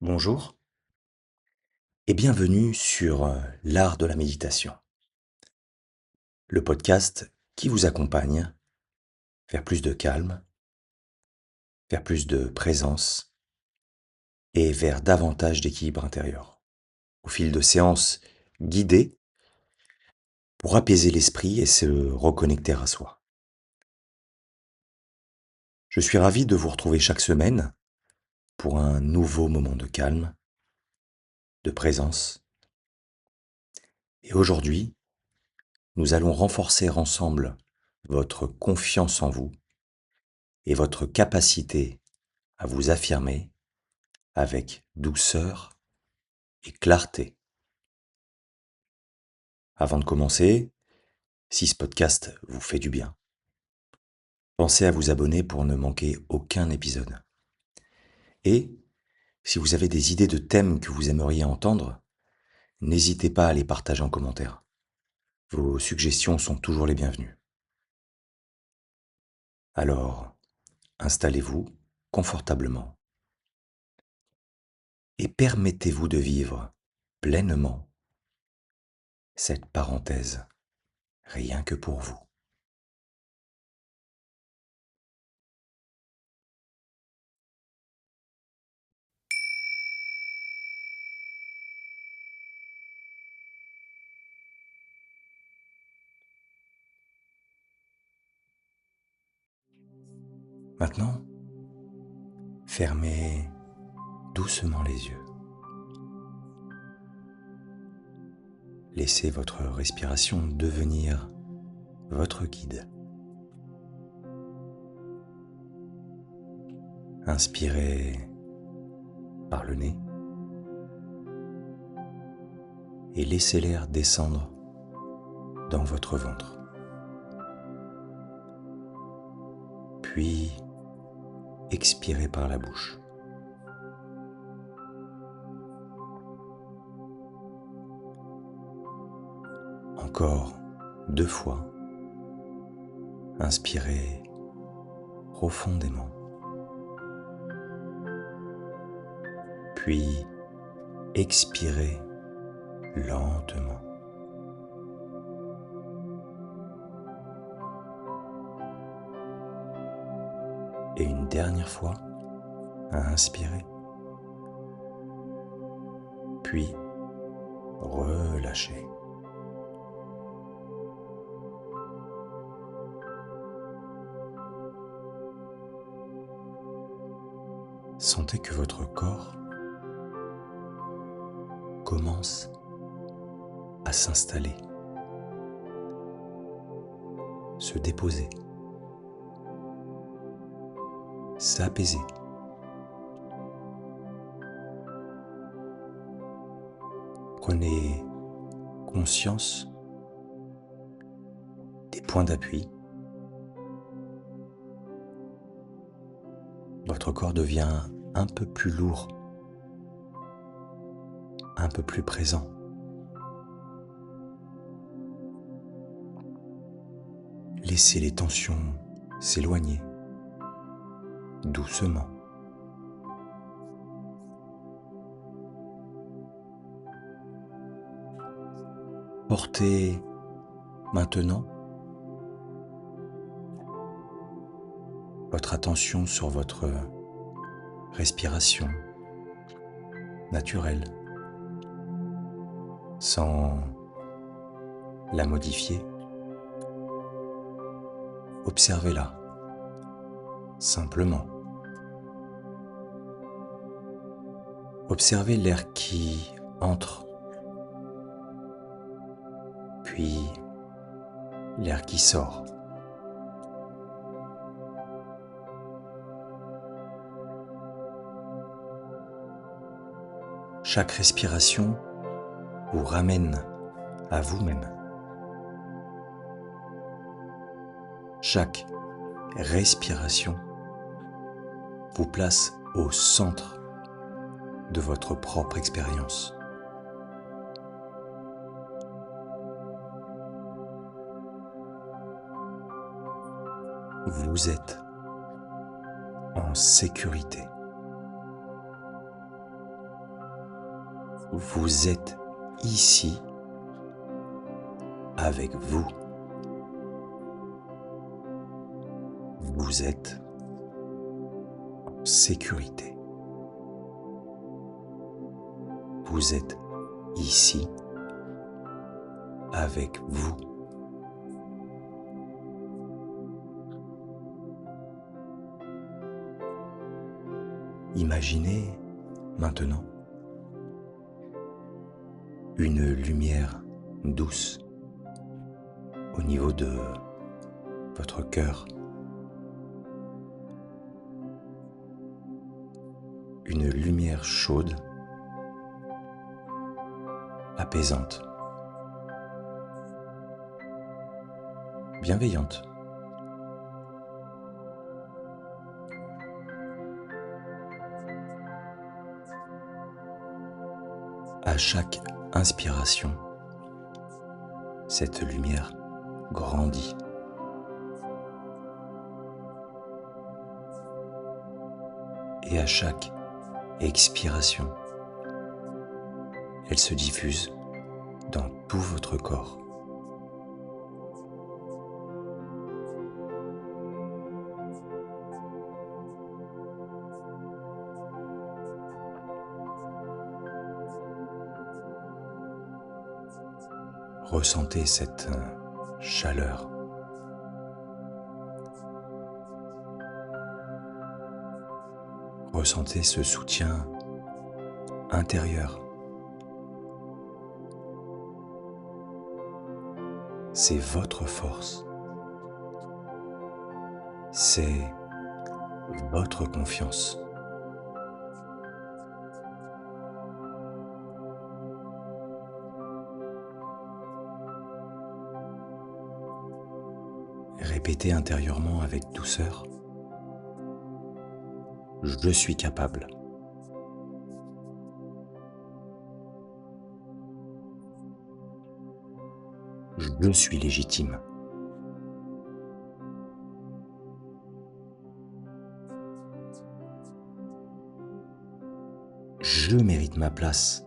Bonjour et bienvenue sur l'art de la méditation, le podcast qui vous accompagne vers plus de calme, vers plus de présence et vers davantage d'équilibre intérieur. Au fil de séances guidées pour apaiser l'esprit et se reconnecter à soi. Je suis ravi de vous retrouver chaque semaine pour un nouveau moment de calme, de présence. Et aujourd'hui, nous allons renforcer ensemble votre confiance en vous et votre capacité à vous affirmer avec douceur et clarté. Avant de commencer, si ce podcast vous fait du bien, pensez à vous abonner pour ne manquer aucun épisode. Et si vous avez des idées de thèmes que vous aimeriez entendre, n'hésitez pas à les partager en commentaire. Vos suggestions sont toujours les bienvenues. Alors, installez-vous confortablement et permettez-vous de vivre pleinement cette parenthèse, rien que pour vous. Maintenant, fermez doucement les yeux. Laissez votre respiration devenir votre guide. Inspirez par le nez et laissez l'air descendre dans votre ventre. Puis expirez par la bouche. Encore 2 fois. Inspirez profondément. Puis expirez lentement. Et une dernière fois, inspirez. Puis relâchez. Sentez que votre corps commence à s'installer, se déposer, s'apaiser. Prenez conscience des points d'appui. Votre corps devient un peu plus lourd, un peu plus présent. Laissez les tensions s'éloigner doucement. Portez maintenant votre attention sur votre respiration naturelle, sans la modifier. Observez-la, simplement. Observez l'air qui entre, puis l'air qui sort. Chaque respiration vous ramène à vous-même. Chaque respiration vous place au centre de votre propre expérience. Vous êtes en sécurité. Vous êtes ici avec vous. Vous êtes en sécurité. Vous êtes ici avec vous. Imaginez maintenant une lumière douce au niveau de votre cœur. Une lumière chaude, apaisante, bienveillante. À chaque inspiration, cette lumière grandit. Et à chaque expiration, elle se diffuse dans tout votre corps. Ressentez cette chaleur. Ressentez ce soutien intérieur. C'est votre force. C'est votre confiance. Répétez intérieurement avec douceur. Je suis capable. Je suis légitime. Je mérite ma place.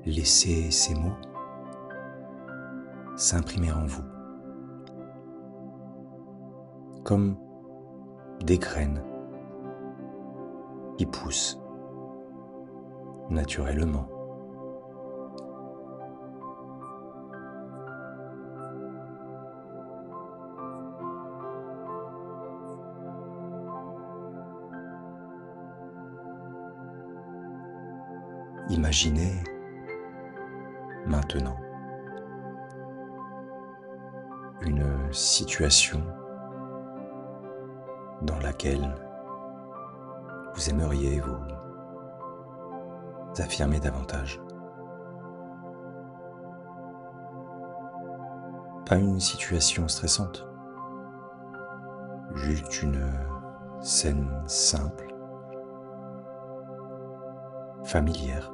Laissez ces mots s'imprimer en vous, comme des graines qui poussent naturellement. Imaginez maintenant une situation dans laquelle vous aimeriez vous affirmer davantage. Pas une situation stressante, juste une scène simple, familière.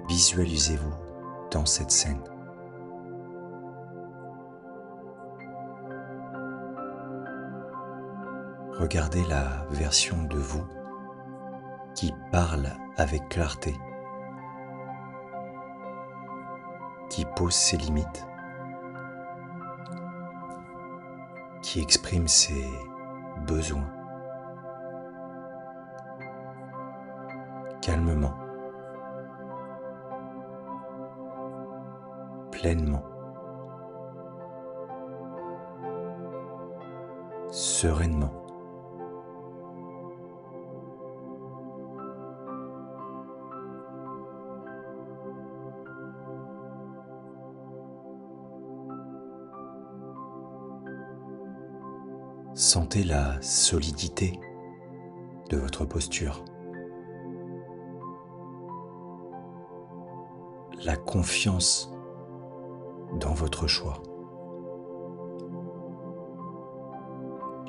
Visualisez-vous dans cette scène. Regardez la version de vous qui parle avec clarté, qui pose ses limites, qui exprime ses besoins calmement, pleinement, sereinement. Sentez la solidité de votre posture, la confiance dans votre choix.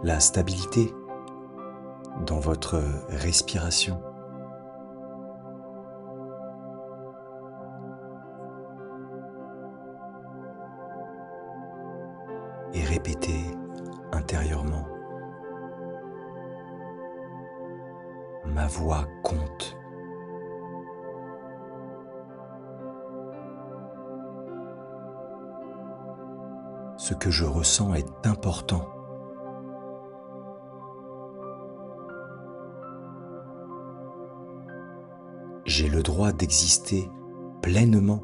la stabilité dans votre respiration. Et répétez intérieurement: ma voix compte. Ce que je ressens est important. J'ai le droit d'exister pleinement.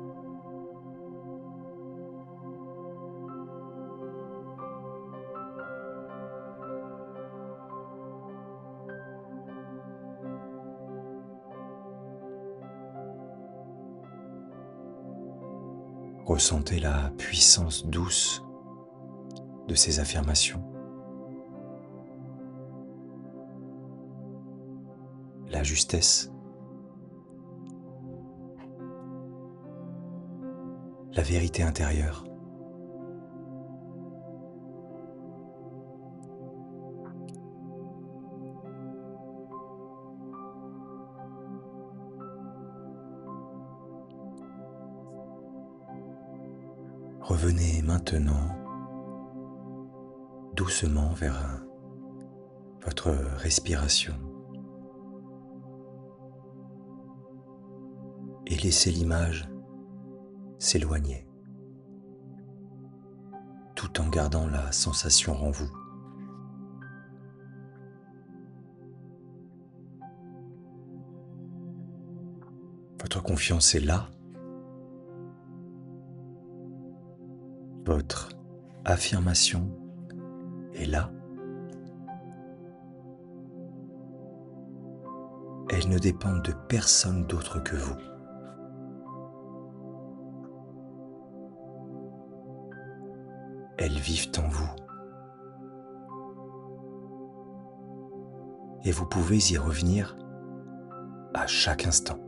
Ressentez la puissance douce de ces affirmations, la justesse, la vérité intérieure. Revenez maintenant doucement vers votre respiration et laissez l'image s'éloigner, tout en gardant la sensation en vous. Votre confiance est là. Votre affirmation est là. Elles ne dépendent de personne d'autre que vous. Elles vivent en vous. Et vous pouvez y revenir à chaque instant.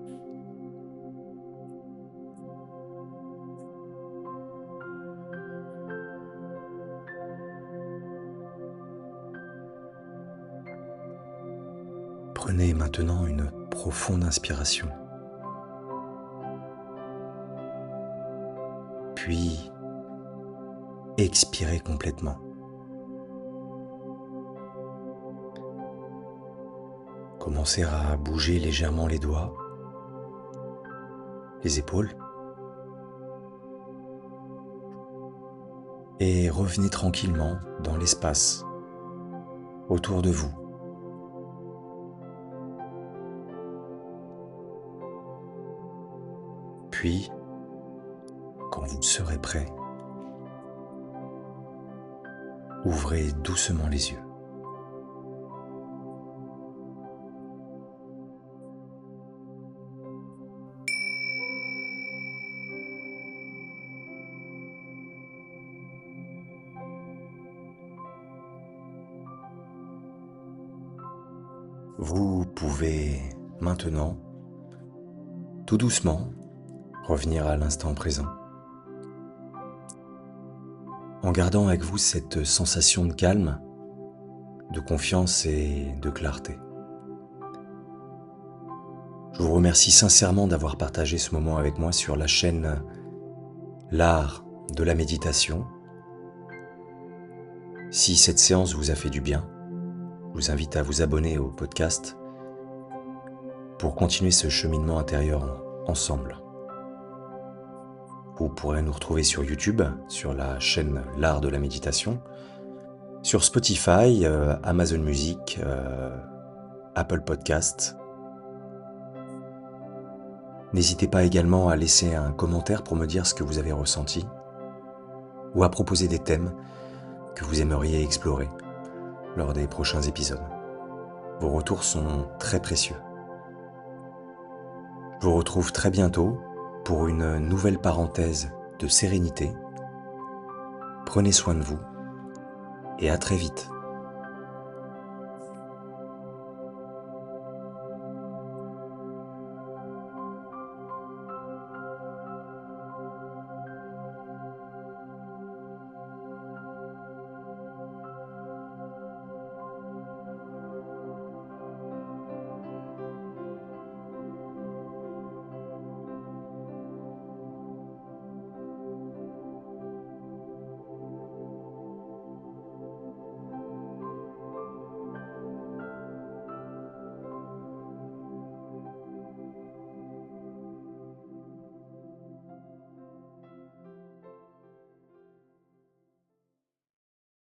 Prenez maintenant une profonde inspiration. Puis, expirez complètement. Commencez à bouger légèrement les doigts, les épaules, et revenez tranquillement dans l'espace autour de vous. Puis, quand vous serez prêt, ouvrez doucement les yeux. Vous pouvez maintenant, tout doucement, revenir à l'instant présent, en gardant avec vous cette sensation de calme, de confiance et de clarté. Je vous remercie sincèrement d'avoir partagé ce moment avec moi sur la chaîne L'Art de la Méditation. Si cette séance vous a fait du bien, je vous invite à vous abonner au podcast pour continuer ce cheminement intérieur ensemble. Vous pourrez nous retrouver sur YouTube, sur la chaîne L'Art de la Méditation, sur Spotify, Amazon Music, Apple Podcast. N'hésitez pas également à laisser un commentaire pour me dire ce que vous avez ressenti ou à proposer des thèmes que vous aimeriez explorer lors des prochains épisodes. Vos retours sont très précieux. Je vous retrouve très bientôt pour une nouvelle parenthèse de sérénité. Prenez soin de vous et à très vite.